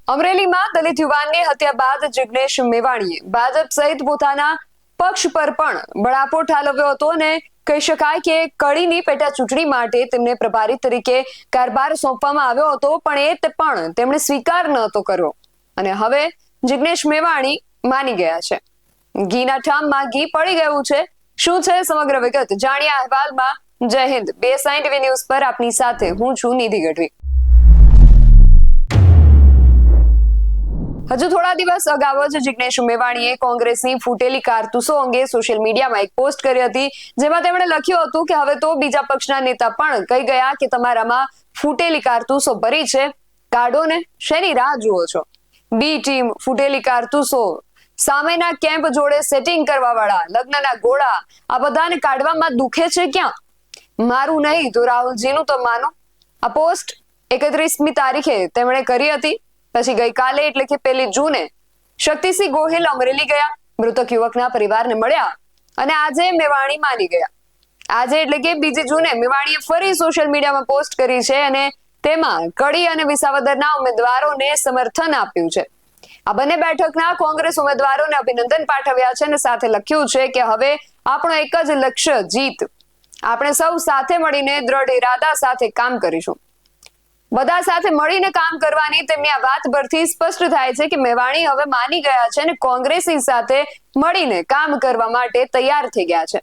અમરેલીમાં દલિત યુવાનની હત્યા બાદ જિગ્નેશ મેવાણીએ ભાજપ સહિત પોતાના પક્ષ પર પણ બળાપો ઠાલવ્યો હતો અને કહી શકાય કે કડીની પેટા ચૂંટણી માટે તેમને પ્રભારી તરીકે કારભાર સોંપવામાં આવ્યો હતો, પણ તેમણે સ્વીકાર નહોતો કર્યો અને હવે જિગ્નેશ મેવાણી માની ગયા છે. ઘીના ઠામમાં ઘી પડી ગયું છે. શું છે સમગ્ર વિગત જાણ્યા અહેવાલમાં. જય હિન્દ. BSI TV ન્યૂઝ પર આપની સાથે હું છું નિધિ ગઢવી. હજુ થોડા દિવસ અગાઉ જ જિગ્નેશ મેવાણીએ કોંગ્રેસની ફૂટેલી કારતૂસો અંગે સોશિયલ મીડિયામાં એક પોસ્ટ કરી હતી, જેમાં તેમણે લખ્યું હતું કે હવે તો બીજા પક્ષના નેતા પણ કહી ગયા કે તમારામાં ફૂટેલી કારતૂસો ભરી છે, કાઢોને, શેની રાહ જુઓ છો? બી ટીમ, ફૂટેલી કારતૂસો, સામેના કેમ્પ જોડે સેટિંગ કરવા વાળા, લગ્નના ગોળા, આ બધાને કાઢવામાં દુખે છે ક્યાં? મારું નહીં તો રાહુલજીનું તો માનો. આ પોસ્ટ 31મી તારીખે તેમણે કરી હતી. પછી ગઈકાલે એટલે કે 1 જૂને શક્તિસિંહ ગોહિલ અમરેલી ગયા, મૃતક યુવકના પરિવારને મળ્યા અને આજે મેવાણી માની ગયા. આજે એટલે કે 2 જૂને મેવાણીએ ફરી સોશિયલ મીડિયામાં પોસ્ટ કરી છે અને તેમાં કડી અને વિસાવદરના ઉમેદવારોને સમર્થન આપ્યું છે. આ બંને બેઠકના કોંગ્રેસ ઉમેદવારોને અભિનંદન પાઠવ્યા છે અને સાથે લખ્યું છે કે હવે આપણો એક જ લક્ષ્ય, જીત. આપણે સૌ સાથે મળીને દ્રઢ ઇરાદા સાથે કામ કરીશું. બધા સાથે મળીને કામ કરવાની તેમની આ વાત પરથી સ્પષ્ટ થાય છે કે મેવાણી હવે માની ગયા છે અને કોંગ્રેસની સાથે મળીને કામ કરવા માટે તૈયાર થઈ ગયા છે.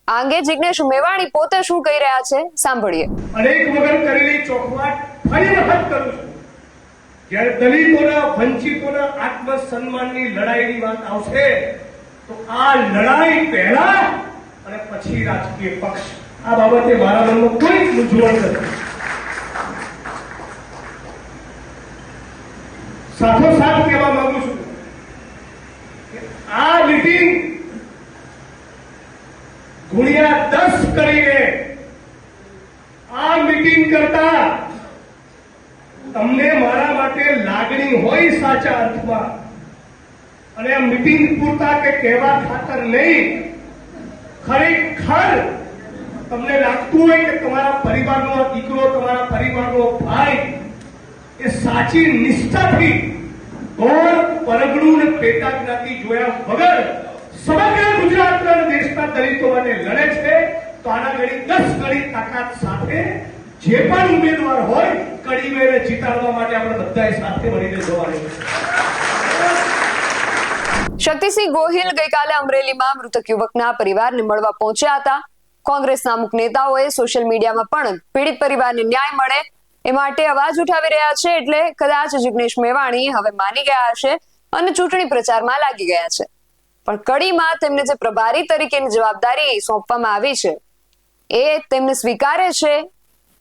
આ અંગે જિગ્નેશ મેવાણી પોતે શું કહી રહ્યા છે સાંભળીએ. અનેક વગર કરેલી ચોખવાટ ફરી વખત કરું છું. જ્યારે દલિતોના, વંચિતોના આત્મસન્માનની લડાઈની વાત આવશે તો આ લડાઈ પહેલા અને પછી રાજકીય પક્ષ, આ બાબતે મારા મનમાં કોઈ મૂંઝવણ નથી. સાથોસાથ કહેવા માંગુ છું કે આ મીટિંગ ગુણ્યા 10 કરીને આ મીટિંગ કરતા તમને મારા માટે લાગણી હોય સાચા અર્થમાં, અને આ મીટિંગ પૂરતા કે કહેવા ખાતર નહીં, ખરેખર તમને લાગતું હોય કે તમારા પરિવારનો દીકરો, તમારા પરિવારનો ભાઈ એ સાચી નિષ્ઠાથી ગોળ, પરગણું ને પેટા જ્ઞાતિ જોયા વગર સમગ્ર ગુજરાતના દેશના દલિતો માટે લડે છે, તો આના ઘડી 10 ગણી તાકાત સાથે જે પણ ઉમેદવાર હોય કડીને જીતાડવા માટે આપણે બધાએ સાથે મળીને જવાનું છે. શક્તિસિંહ ગોહિલ ગઈકાલે અમરેલીમાં મૃતક યુવકના પરિવારને મળવા પહોંચ્યા હતા. કોંગ્રેસના અમુક નેતાઓએ સોશિયલ મીડિયામાં પણ પીડિત પરિવારને ન્યાય મળે એ માટે અવાજ ઉઠાવી રહ્યા છે. એટલે કદાચ જિગ્નેશ મેવાણી હવે માની ગયા હશે અને ચૂંટણી પ્રચારમાં લાગી ગયા છે. પણ કડીમાં તેમને જે પ્રભારી તરીકેની જવાબદારી સોંપવામાં આવી છે એ તેમને સ્વીકારે છે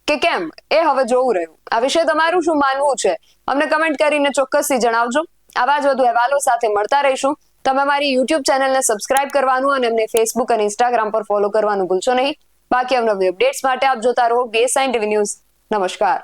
કે કેમ, એ હવે જોવું રહ્યું. આ વિશે તમારું શું માનવું છે અમને કમેન્ટ કરીને ચોક્કસથી જણાવજો. આવા જ વધુ અહેવાલો સાથે મળતા રહીશું. તમે અમારી YouTube ચેનલને સબસ્ક્રાઇબ કરવાનું અને અમને Facebook અને Instagram પર ફોલો કરવાનું ભૂલશો નહીં. બાકી અવનવી અપડેટ્સ માટે આપ જોતા રહો BSI TV ન્યૂઝ. નમસ્કાર.